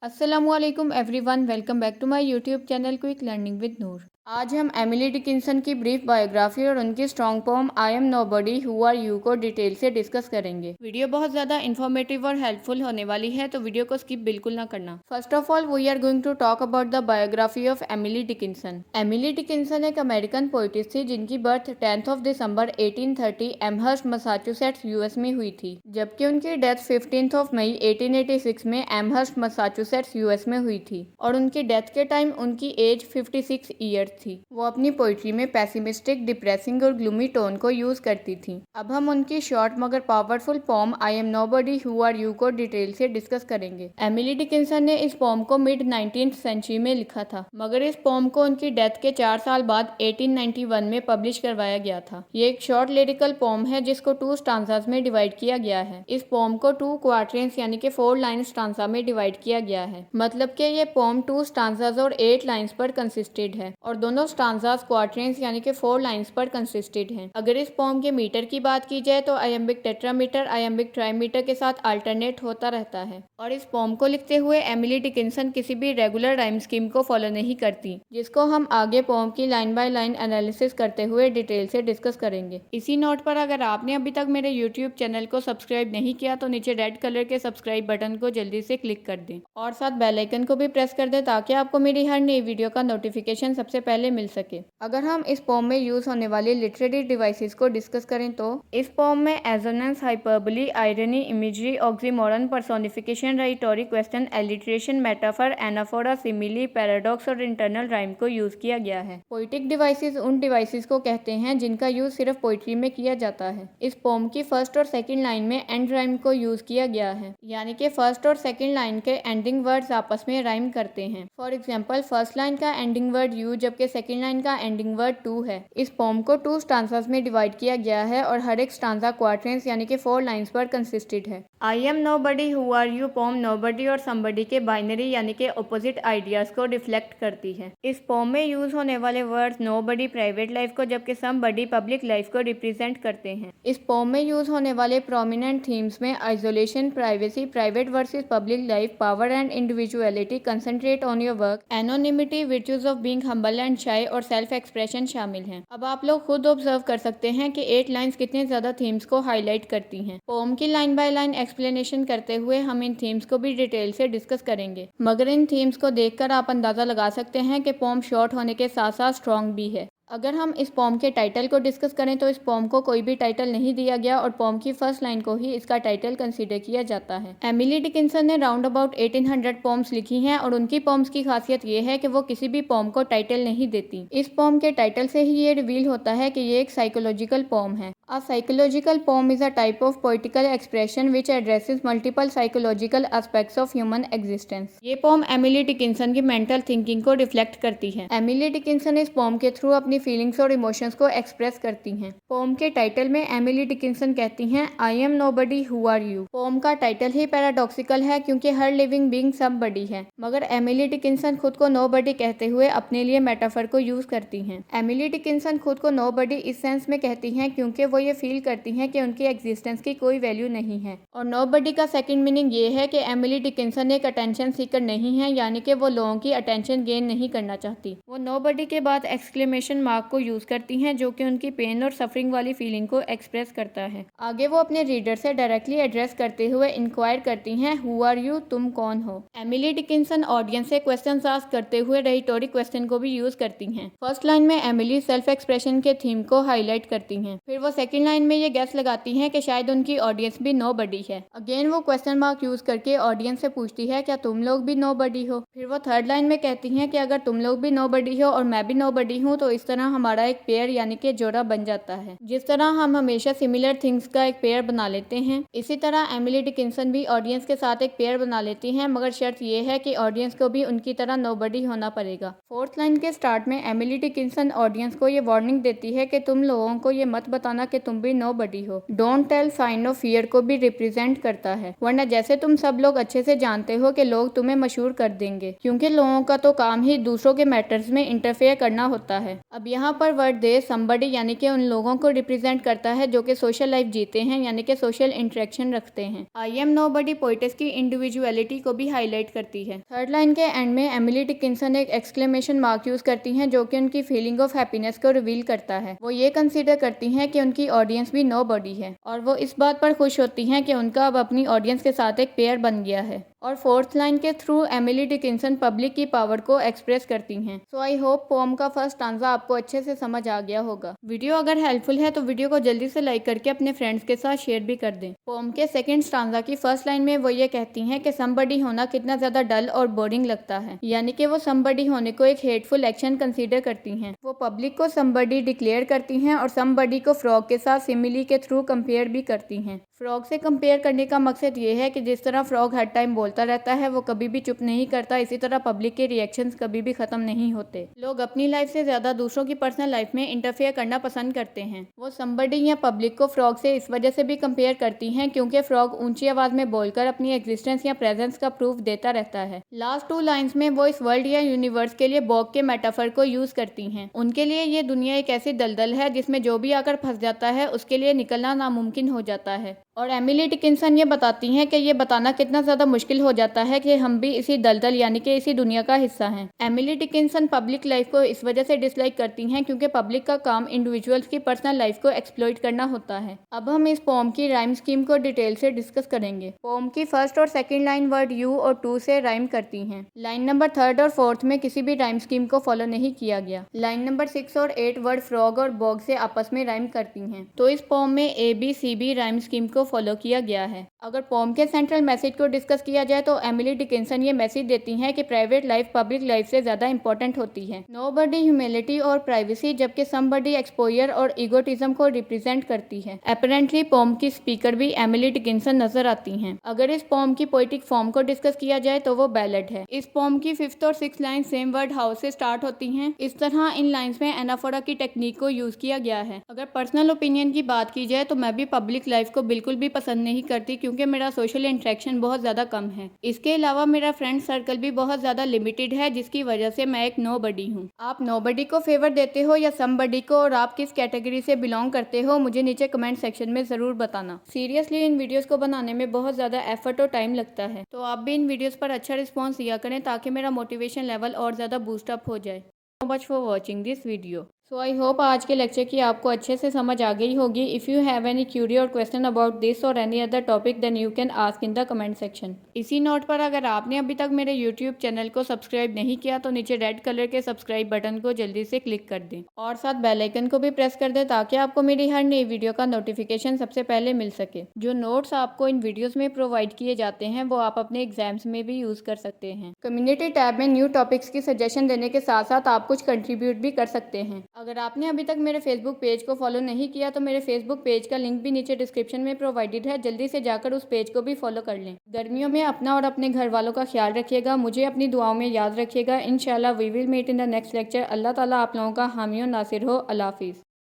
अस्सलामुअलैकुम everyone, welcome back to my YouTube channel quick learning with Noor. आज हम Emily Dickinson की ब्रीफ बायोग्राफी और उनकी strong poem I am nobody who are you को detail से डिस्कस करेंगे। वीडियो बहुत ज़्यादा इन्फॉर्मेटिव और हेल्पफुल होने वाली है, तो वीडियो को स्किप बिल्कुल ना करना। First of all we are going to talk about the biography of Emily Dickinson. Emily Dickinson एक अमेरिकन पोइटिस थी जिनकी बर्थ 10 दिसंबर 1830 एमहर्स्ट मैसाचुसेट्स यूएस में हुई थी, जबकि उनकी डेथ 15 मई 1886 में एमहर्स्ट मैसाचुसेट्स यूएस में हुई थी और उनकी डेथ के टाइम उनकी एज 56 ईयर्स थी। वो अपनी पोइट्री में पैसिमिस्टिक, डिप्रेसिंग और ग्लूमी टोन को यूज करती थी। अब हम उनकी शॉर्ट मगर powerful poem I am nobody who are you को डिटेल से डिस्कस करेंगे। एमिली डिकिंसन ने इस पोम को मिड 19th सेंचुरी में लिखा था, मगर इस पोम को उनकी डेथ के 4 साल बाद 1891 में पब्लिश करवाया गया था। ये एक शॉर्ट लिरिकल पोम है जिसको 2 स्टांजास में डिवाइड किया गया है। इस पोम को 2 क्वार्टरेंस यानी कि 4 लाइन स्टांजा में डिवाइड किया गया है, मतलब कि ये पोम 2 स्टांजास और 8 लाइंस पर कंसिस्टेड है और दोनों स्टांजास क्वार्टरेंस यानी कि 4 लाइंस पर कंसिस्टेड हैं। अगर इस पोम के मीटर की बात की जाए तो आयम्बिक टेट्रामीटर आयम्बिक ट्राईमीटर के साथ अल्टरनेट होता रहता है। और इस पोम को लिखते हुए एमिली डिकिंसन किसी भी रेगुलर राइम स्कीम को फॉलो नहीं करती, जिसको हम आगे पोम की लाइन बाय लाइन एनालिसिस करते हुए डिटेल से डिस्कस करेंगे। इसी नोट पर अगर आपने अभी तक मेरे यूट्यूब चैनल को सब्सक्राइब नहीं किया तो नीचे रेड कलर के सब्सक्राइब बटन को जल्दी से क्लिक कर दें और साथ बेल आइकन को भी प्रेस कर दें ताकि आपको मेरी हर नई वीडियो का नोटिफिकेशन सबसे पहले मिल सके। अगर हम इस पोम में यूज होने वाली लिटरेरी डिवाइसेस को डिस्कस करें तो इस पोम में assonance, hyperbole, irony, imagery, oxymoron, personification, rhetorical question, alliteration, metaphor, anaphora, simile, paradox और इंटरनल राइम को यूज किया गया है। पोइटिक डिवाइसेस उन डिवाइसेस को कहते हैं जिनका यूज सिर्फ पोइट्री में किया जाता है। इस पोम की फर्स्ट और सेकंड लाइन में एंड राइम को यूज किया गया है, यानी कि फर्स्ट और सेकंड लाइन के एंडिंग वर्ड्स आपस में राइम करते हैं। फॉर एग्जाम्पल, फर्स्ट लाइन का एंडिंग वर्ड यू जबकि सेकंड लाइन का एंडिंग वर्ड टू है। इस पोम को 2 स्टांजास में डिवाइड किया गया है और हर एक स्टांजा क्वार्टरेंस यानी कि 4 लाइंस पर कंसिस्टेड है। I am nobody who are you poem nobody और समबडी के बाइनरी यानी कि ऑपोजिट आइडियाज को रिफ्लेक्ट करती है। इस पोम में यूज होने वाले वर्ड्स नोबडी प्राइवेट लाइफ को जबकि समबडी पब्लिक लाइफ को रिप्रेजेंट करते हैं। इस पोम में यूज होने वाले प्रोमिनेंट थीम्स में isolation, privacy, private versus public life, power and individuality, concentrate on your work, anonymity, virtues of being humble and shy और सेल्फ एक्सप्रेशन शामिल हैं। अब आप लोग खुद ऑब्जर्व कर सकते हैं कि 8 लाइंस कितने ज्यादा थीम्स को हाईलाइट करती हैं। पोम की लाइन बाय लाइन एक्सप्लेनेशन करते हुए हम इन थीम्स को भी डिटेल से डिस्कस करेंगे, मगर इन थीम्स को देखकर आप अंदाजा लगा सकते हैं कि पोम शॉर्ट होने के साथ साथ स्ट्रॉन्ग भी है। अगर हम इस पोम के टाइटल को डिस्कस करें तो इस पोम को कोई भी टाइटल नहीं दिया गया और पोम की फर्स्ट लाइन को ही इसका टाइटल कंसीडर किया जाता है। एमिली डिकिंसन ने राउंड अबाउट 1800 पोम्स लिखी हैं और उनकी पोम्स की खासियत ये है कि वो किसी भी पोम को टाइटल नहीं देती। इस पोम के टाइटल से ही ये रिवील होता है कि ये एक साइकोलॉजिकल पोम है। A psychological poem is a type of poetical expression which addresses multiple psychological aspects of human existence. ये पोम एमिली डिकिंसन की मेंटल थिंकिंग को रिफ्लेक्ट करती है। एमिली डिकिंसन इस पोम के थ्रू अपनी फीलिंग्स और इमोशंस को एक्सप्रेस करती हैं। पोम के टाइटल में एमिली डिकिंसन कहती हैं, I am nobody who are you. Poem का टाइटल ही पैराडॉक्सिकल है क्योंकि हर लिविंग बीइंग समबडी है, मगर एमिली डिकिंसन खुद को नोबडी कहते हुए अपने लिए मेटाफर को यूज करती हैं। एमिली डिकिंसन खुद को नोबडी इस सेंस में कहती हैं क्योंकि वो ये फील करती हैं कि उनकी एग्जिस्टेंस की कोई वैल्यू नहीं है। और नोबडी का सेकंड मीनिंग ये है कि एमिली डिकिंसन एक अटेंशन सीकर नहीं है, यानी कि वो लोगों की अटेंशन गेन नहीं करना चाहती। वो नोबडी के बाद एक्सक्लेमेशन मार्क को यूज करती हैं जो कि उनकी पेन और सफरिंग वाली फीलिंग को एक्सप्रेस करता है। आगे वो अपने रीडर से डायरेक्टली एड्रेस करते हुए इंक्वायर करती हैं, हु आर यू, तुम कौन हो। एमिली डिकिंसन ऑडियंस से क्वेश्चन आस्क करते हुए रेटोरिक क्वेश्चन को भी यूज करती हैं। फर्स्ट लाइन में एमिली सेल्फ एक्सप्रेशन के थीम को हाईलाइट करती हैं, फिर वो सेकंड लाइन में ये गेस लगाती हैं कि शायद उनकी ऑडियंस भी नोबडी है। अगेन वो क्वेश्चन मार्क यूज करके ऑडियंस से पूछती है, क्या तुम लोग भी नोबडी हो। फिर वो थर्ड लाइन में कहती हैं कि अगर तुम लोग भी नोबडी हो और मैं भी नोबडी हूँ तो इस तरह हमारा एक पेयर यानी कि जोड़ा बन जाता है। जिस तरह हम हमेशा सिमिलर थिंग्स का एक पेयर बना लेते हैं, इसी तरह एमिली डिकिंसन भी ऑडियंस के साथ एक पेयर बना लेती हैं, मगर शर्त ये है कि ऑडियंस को भी उनकी तरह नोबडी होना पड़ेगा। फोर्थ लाइन के स्टार्ट में एमिली डिकिंसन ऑडियंस को ये वार्निंग देती है कि तुम लोगों को ये मत बताना कि कि तुम भी नोबडी हो। Don't tell sign of fear को भी रिप्रेजेंट करता है, वरना जैसे तुम सब लोग अच्छे से जानते हो कि लोग तुम्हें मशहूर कर देंगे, क्योंकि लोगों का तो काम ही दूसरों के मैटर्स में इंटरफेयर करना होता है। अब यहाँ पर वर्ड दे समबडी यानी कि उन लोगों को रिप्रेजेंट करता है जो कि सोशल लाइफ जीते हैं, यानी कि सोशल इंटरेक्शन रखते हैं। आई एम नोबडी पोएट्स की इंडिविजुअलिटी को भी हाईलाइट करती है। थर्ड लाइन के एंड में एमिली डिकिंसन एक एक्सक्लेमेशन मार्क यूज करती हैं जो कि उनकी फीलिंग ऑफ हैप्पीनेस को रिवील करता है। वो ये कंसीडर करती हैं कि उनकी ऑडियंस भी नोबडी है और वो इस बात पर खुश होती हैं कि उनका अब अपनी ऑडियंस के साथ एक पेयर बन गया है। और फोर्थ लाइन के थ्रू एमिली डिकिंसन पब्लिक की पावर को एक्सप्रेस करती हैं। सो आई होप पोम का फर्स्ट स्टांजा आपको अच्छे से समझ आ गया होगा। वीडियो अगर हेल्पफुल है तो वीडियो को जल्दी से लाइक करके अपने फ्रेंड्स के साथ शेयर भी कर दें। पोम के सेकंड स्टांजा की फर्स्ट लाइन में वो ये कहती हैं कि समबडी होना कितना ज्यादा डल और बोरिंग लगता है, यानी कि वो समबडी होने को एक हेटफुल एक्शन कंसीडर करती हैं। वो पब्लिक को समबडी डिक्लेयर करती हैं और समबडी को फ्रॉग के साथ सिमिली के थ्रू कंपेयर भी करती हैं। फ्रॉग से कंपेयर करने का मकसद ये है कि जिस तरह फ्रॉग हर टाइम बोलता रहता है, वो कभी भी चुप नहीं करता, इसी तरह पब्लिक के रिएक्शंस कभी भी खत्म नहीं होते। लोग अपनी लाइफ से ज्यादा दूसरों की पर्सनल लाइफ में इंटरफेयर करना पसंद करते हैं। वो समबडी या पब्लिक को फ्रॉग से इस वजह से भी कंपेयर करती हैं क्योंकि फ्रॉग ऊंची आवाज में बोलकर अपनी एग्जिस्टेंस या प्रेजेंस का प्रूफ देता रहता है। लास्ट 2 लाइन्स में वो इस वर्ल्ड या यूनिवर्स के लिए बॉग के मेटाफर को यूज करती हैं। उनके लिए ये दुनिया एक ऐसी दलदल है जिसमें जो भी आकर फंस जाता है उसके लिए निकलना नामुमकिन हो जाता है। और एमिली डिकिंसन ये बताती हैं कि ये बताना कितना ज़्यादा मुश्किल हो जाता है कि हम भी इसी दलदल यानी कि इसी दुनिया का हिस्सा हैं। एमिली डिकिंसन पब्लिक लाइफ को इस वजह से डिसलाइक करती हैं क्योंकि पब्लिक का काम इंडिविजुअल्स की पर्सनल लाइफ को एक्सप्लॉइट करना होता है। अब हम इस पोम की राइम स्कीम को डिटेल से डिस्कस करेंगे। पोम की फर्स्ट और सेकेंड लाइन वर्ड यू और टू से राइम करती हैं। लाइन नंबर 3 और 4 में किसी भी राइम स्कीम को फॉलो नहीं किया गया। लाइन नंबर 6 और 8 वर्ड फ्रॉग और बॉग से आपस में राइम करती हैं। तो इस पोम में ABCB राइम स्कीम को फॉलो किया गया है। अगर पोम के सेंट्रल मैसेज को डिस्कस किया जाए तो एमिली डिकिंसन ये मैसेज देती हैं कि प्राइवेट लाइफ पब्लिक लाइफ से ज्यादा इंपॉर्टेंट होती है। नोबडी ह्यूमिलिटी और प्राइवेसी, जबकि समबडी एक्सपोजर और इगोटिज्म को रिप्रेजेंट करती है। अपेरेंटली पोम की स्पीकर भी एमिली डिकिंसन नजर आती हैं। अगर इस पोम की पोएटिक फॉर्म को डिस्कस किया जाए तो वो बैलेड है। इस पोम की 5th और 6th line same word house से स्टार्ट होती हैं। इस तरह इन लाइन्स में एनाफोरा की टेक्निक को यूज किया गया है। अगर पर्सनल ओपिनियन की बात की जाए तो मैं भी पब्लिक लाइफ को बिल्कुल भी पसंद नहीं करती क्योंकि मेरा सोशल इंटरेक्शन बहुत ज़्यादा कम है। इसके अलावा मेरा फ्रेंड सर्कल भी बहुत ज़्यादा लिमिटेड है, जिसकी वजह से मैं एक नोबडी हूँ। आप नोबडी को फेवर देते हो या समबडी को, और आप किस कैटेगरी से बिलोंग करते हो, मुझे नीचे कमेंट सेक्शन में ज़रूर बताना। सीरियसली इन वीडियोस को बनाने में बहुत ज़्यादा एफर्ट और टाइम लगता है, तो आप भी इन वीडियोस पर अच्छा रिस्पॉन्स दिया करें ताकि मेरा मोटिवेशन लेवल और ज़्यादा बूस्ट अप हो जाए। So much for watching this video. So I hope आज के लेक्चर की आपको अच्छे से समझ आ गई होगी। If you have any query और क्वेश्चन अबाउट दिस और any other topic then you can ask in the comment section. इसी नोट पर अगर आपने अभी तक मेरे यूट्यूब चैनल को सब्सक्राइब नहीं किया तो नीचे रेड कलर के सब्सक्राइब बटन को जल्दी से क्लिक कर दें और साथ बेल आइकन को भी प्रेस कर दें ताकि आपको मेरी हर नई वीडियो का नोटिफिकेशन सबसे पहले मिल सके। जो नोट्स आपको इन वीडियोज़ में प्रोवाइड किए जाते हैं वो आप अपने एग्जाम्स में भी यूज़ कर सकते हैं। कम्युनिटी टैब में न्यू टॉपिक्स की सजेशन देने के साथ साथ आप कुछ कंट्रीब्यूट भी कर सकते हैं। अगर आपने अभी तक मेरे फेसबुक पेज को फॉलो नहीं किया तो मेरे फेसबुक पेज का लिंक भी नीचे डिस्क्रिप्शन में प्रोवाइडेड है, जल्दी से जाकर उस पेज को भी फॉलो कर लें। गर्मियों में अपना और अपने घर वालों का ख्याल रखिएगा, मुझे अपनी दुआओं में याद रखिएगा। इंशाल्लाह we will meet in the next lecture. अल्लाह ताला आप लोगों का हामी और नासिर हो। अल्लाह हाफिज़।